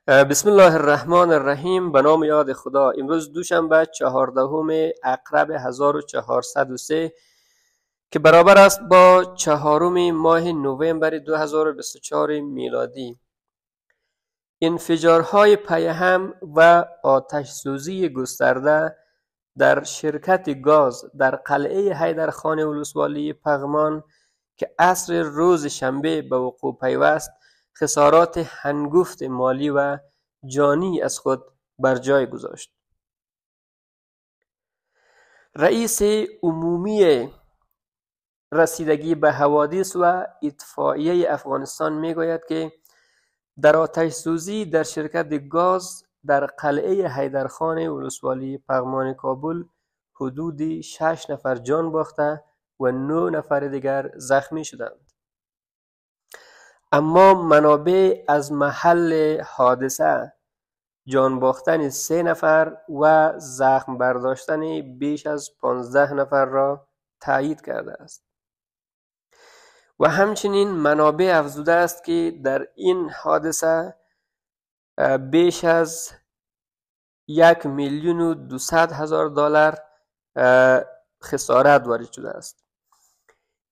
بسم الله الرحمن الرحیم. به نام یاد خدا. امروز دوشنبه 14 اقرب 1403 که برابر است با 4 ماه نوامبر 2024 میلادی. انفجارهای پیهم و آتش سوزی گسترده در شرکت گاز در قلعه حیدرخان ولسوالی پغمان که عصر روز شنبه به وقوع پیوست خسارات هنگفت مالی و جانی از خود بر جای گذاشت. رئیس عمومی رسیدگی به حوادث و اطفائیه افغانستان میگوید که در آتش سوزی در شرکت گاز در قلعه حیدرخان ولسوالی پغمان کابل حدود 6 نفر جان باخته و 9 نفر دیگر زخمی شدند. اما منابع از محل حادثه جان باختن 3 نفر و زخم برداشتن بیش از 15 نفر را تایید کرده است و همچنین منابع افزوده است که در این حادثه بیش از 1,200,000 دلار خسارت وارد شده است.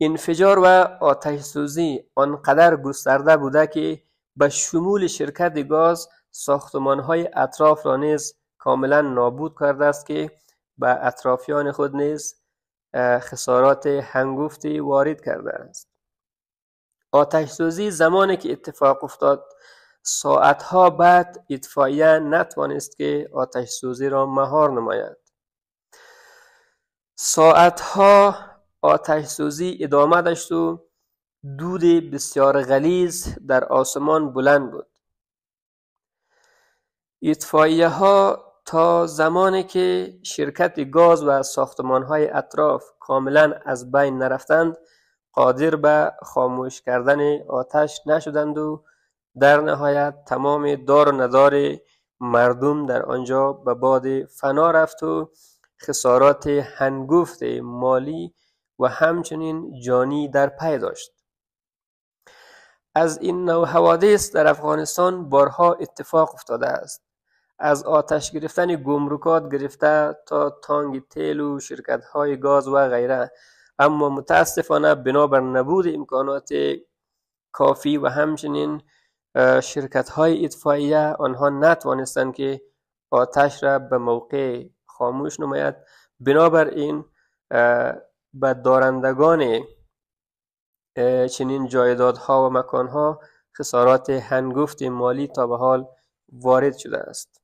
انفجار و آتش سوزی آنقدر گسترده بوده که به شمول شرکت گاز ساختمان‌های اطراف را نیز کاملا نابود کرده است که به اطرافیان خود نیز خسارات هنگفتی وارد کرده است. آتش سوزی زمانی که اتفاق افتاد ساعتها بعد اطفائیه نتوانست که آتش سوزی را مهار نماید. ساعتها آتش سوزی ادامه داشت و دود بسیار غلیظ در آسمان بلند بود. اطفائیه ها تا زمانی که شرکت گاز و ساختمان های اطراف کاملا از بین نرفتند قادر به خاموش کردن آتش نشدند و در نهایت تمام دار و ندار مردم در آنجا به باد فنا رفت و خسارات هنگفت مالی و همچنین جانی در پی داشت. از این نوع حوادث در افغانستان بارها اتفاق افتاده است. از آتش گرفتن گمرکات گرفته تا تانک تیل و شرکت‌های گاز و غیره، اما متاسفانه بنابر نبود امکانات کافی و همچنین شرکت‌های اطفائیه آنها نتوانستند که آتش را به موقع خاموش نماید. بنابراین به دارندگان چنین جایدادها و مکانها خسارات هنگفت مالی تا به حال وارد شده است.